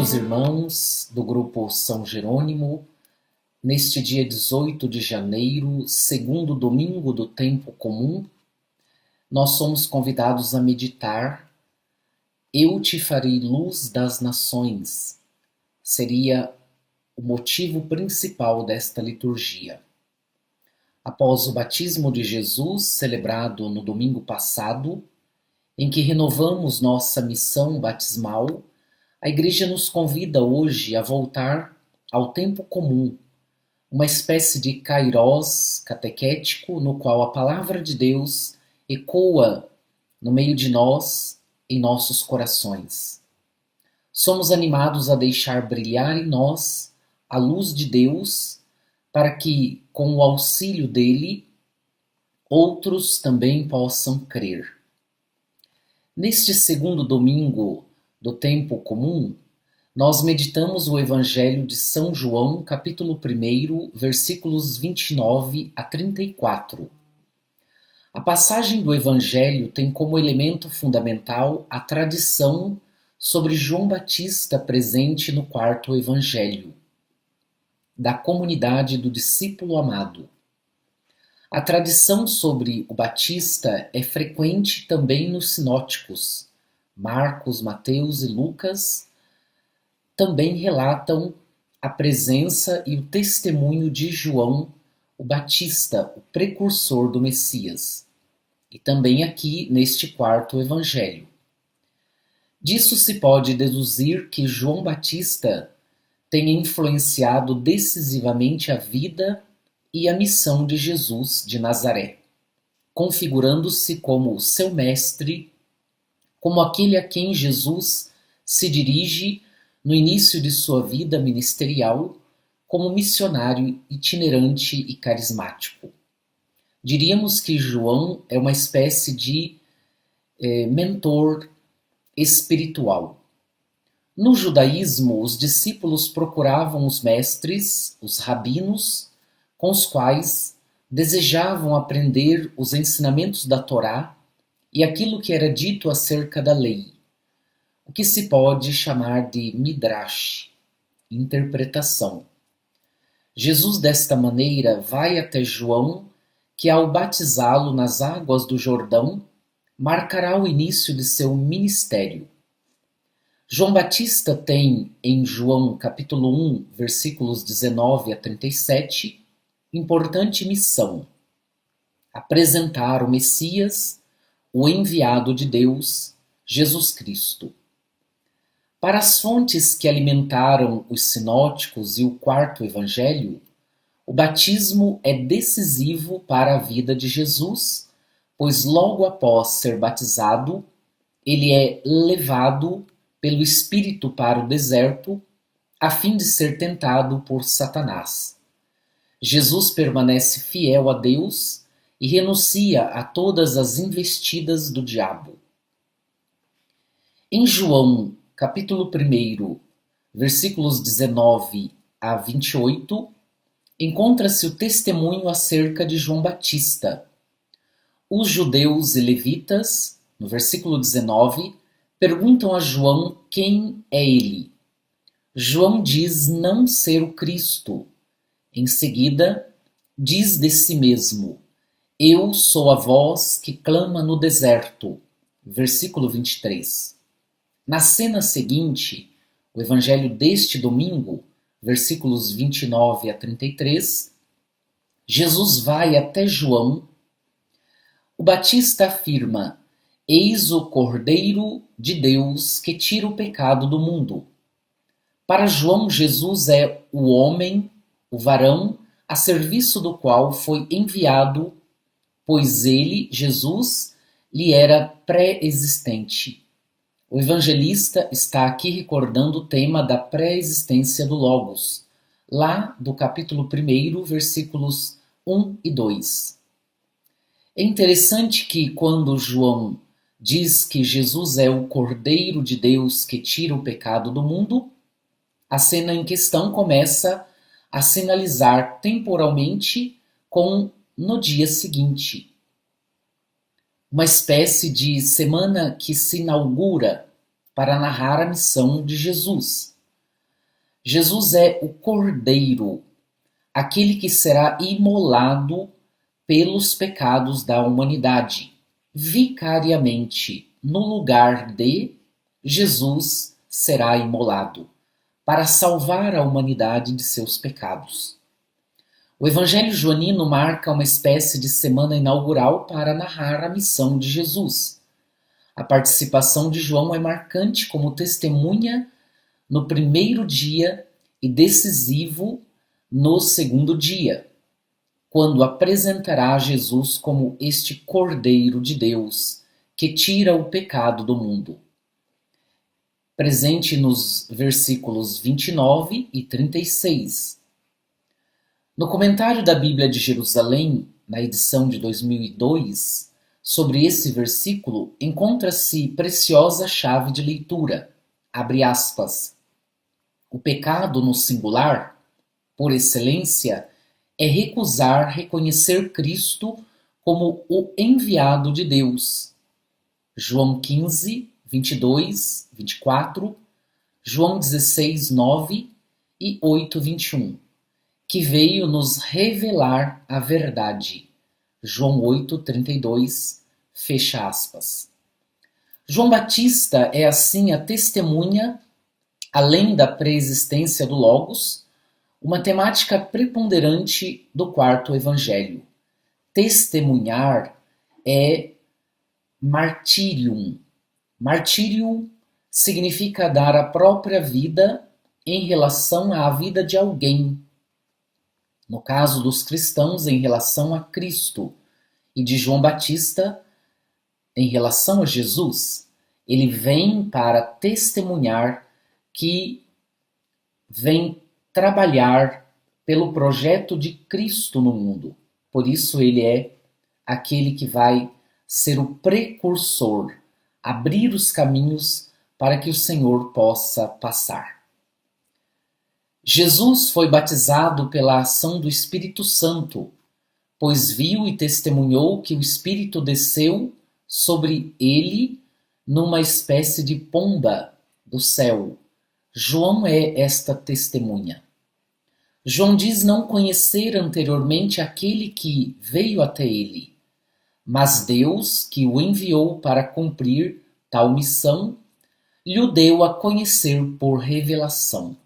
Queridos irmãos do grupo São Jerônimo, neste dia 18 de janeiro, segundo domingo do tempo comum, nós somos convidados a meditar Eu te farei luz das nações. Seria o motivo principal desta liturgia. Após o batismo de Jesus, celebrado no domingo passado, em que renovamos nossa missão batismal, a Igreja nos convida hoje a voltar ao tempo comum, uma espécie de kairós catequético no qual a palavra de Deus ecoa no meio de nós, em nossos corações. Somos animados a deixar brilhar em nós a luz de Deus, para que, com o auxílio dele, outros também possam crer. Neste segundo domingo do tempo comum, nós meditamos o Evangelho de São João, capítulo 1, versículos 29 a 34. A passagem do Evangelho tem como elemento fundamental a tradição sobre João Batista presente no quarto Evangelho, da comunidade do discípulo amado. A tradição sobre o Batista é frequente também nos sinóticos. Marcos, Mateus e Lucas também relatam a presença e o testemunho de João, o Batista, o precursor do Messias. E também aqui neste quarto evangelho. Disso se pode deduzir que João Batista tenha influenciado decisivamente a vida e a missão de Jesus de Nazaré, configurando-se como seu mestre, como aquele a quem Jesus se dirige no início de sua vida ministerial como missionário itinerante e carismático. Diríamos que João é uma espécie de mentor espiritual. No judaísmo, os discípulos procuravam os mestres, os rabinos, com os quais desejavam aprender os ensinamentos da Torá e aquilo que era dito acerca da lei, o que se pode chamar de midrash, interpretação. Jesus, desta maneira, vai até João, que ao batizá-lo nas águas do Jordão, marcará o início de seu ministério. João Batista tem, em João capítulo 1, versículos 19 a 37, importante missão: apresentar o Messias, o enviado de Deus, Jesus Cristo. Para as fontes que alimentaram os sinóticos e o quarto evangelho, o batismo é decisivo para a vida de Jesus, pois logo após ser batizado, ele é levado pelo Espírito para o deserto, a fim de ser tentado por Satanás. Jesus permanece fiel a Deus e renuncia a todas as investidas do diabo. Em João, capítulo 1, versículos 19 a 28, encontra-se o testemunho acerca de João Batista. Os judeus e levitas, no versículo 19, perguntam a João quem é ele. João diz não ser o Cristo. Em seguida, diz de si mesmo: Eu sou a voz que clama no deserto. Versículo 23. Na cena seguinte, o evangelho deste domingo, versículos 29 a 33, Jesus vai até João. O Batista afirma: Eis o Cordeiro de Deus que tira o pecado do mundo. Para João, Jesus é o homem, o varão, a serviço do qual foi enviado, pois ele, Jesus, lhe era pré-existente. O evangelista está aqui recordando o tema da pré-existência do Logos, lá do capítulo 1, versículos 1 e 2. É interessante que quando João diz que Jesus é o Cordeiro de Deus que tira o pecado do mundo, a cena em questão começa a sinalizar temporalmente com no dia seguinte. Uma espécie de semana que se inaugura para narrar a missão de Jesus. Jesus é o Cordeiro, aquele que será imolado pelos pecados da humanidade, vicariamente, no lugar de Jesus será imolado, para salvar a humanidade de seus pecados. O Evangelho joanino marca uma espécie de semana inaugural para narrar a missão de Jesus. A participação de João é marcante como testemunha no primeiro dia e decisivo no segundo dia, quando apresentará Jesus como este Cordeiro de Deus que tira o pecado do mundo. Presente nos versículos 29 e 36. No comentário da Bíblia de Jerusalém, na edição de 2002, sobre esse versículo, encontra-se preciosa chave de leitura. Abre aspas. O pecado no singular, por excelência, é recusar reconhecer Cristo como o enviado de Deus. João 15, 22, 24, João 16, 9 e 8, 21, que veio nos revelar a verdade. João 8, 32, fecha aspas. João Batista é assim a testemunha, além da preexistência do Logos, uma temática preponderante do quarto evangelho. Testemunhar é martírium. Martírio significa dar a própria vida em relação à vida de alguém. No caso dos cristãos, em relação a Cristo, e de João Batista, em relação a Jesus. Ele vem para testemunhar que vem trabalhar pelo projeto de Cristo no mundo. Por isso ele é aquele que vai ser o precursor, abrir os caminhos para que o Senhor possa passar. Jesus foi batizado pela ação do Espírito Santo, pois viu e testemunhou que o Espírito desceu sobre ele numa espécie de pomba do céu. João é esta testemunha. João diz não conhecer anteriormente aquele que veio até ele, mas Deus, que o enviou para cumprir tal missão, lhe o deu a conhecer por revelação.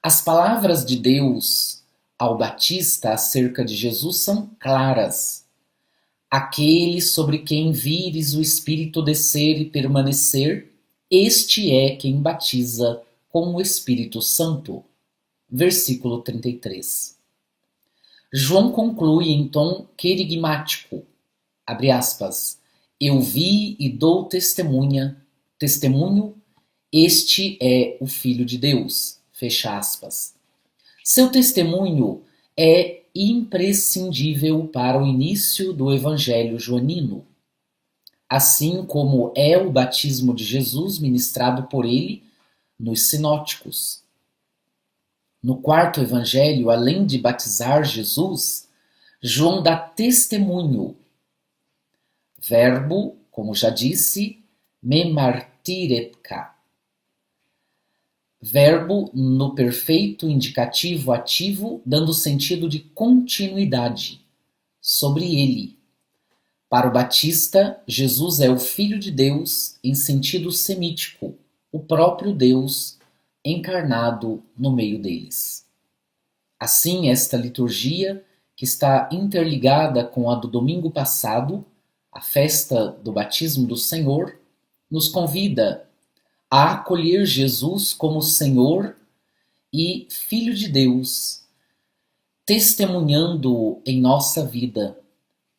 As palavras de Deus ao Batista acerca de Jesus são claras. Aquele sobre quem vires o Espírito descer e permanecer, este é quem batiza com o Espírito Santo. Versículo 33. João conclui em tom querigmático, abre aspas, eu vi e dou testemunho, este é o Filho de Deus, fecha aspas. Seu testemunho é imprescindível para o início do Evangelho joanino, assim como é o batismo de Jesus ministrado por ele nos sinóticos. No quarto evangelho, além de batizar Jesus, João dá testemunho. Verbo, como já disse, memartiretka. Verbo no perfeito indicativo ativo, dando sentido de continuidade sobre ele. Para o Batista, Jesus é o Filho de Deus em sentido semítico, o próprio Deus encarnado no meio deles. Assim, esta liturgia, que está interligada com a do domingo passado, a festa do batismo do Senhor, nos convida a acolher Jesus como Senhor e Filho de Deus, testemunhando em nossa vida,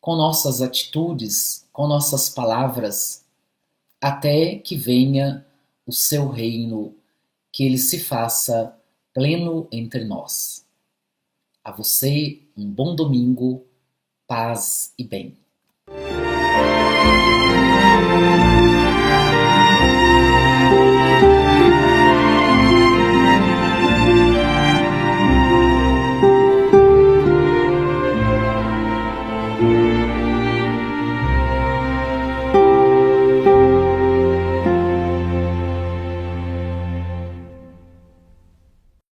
com nossas atitudes, com nossas palavras, até que venha o seu reino, que ele se faça pleno entre nós. A você, um bom domingo, paz e bem.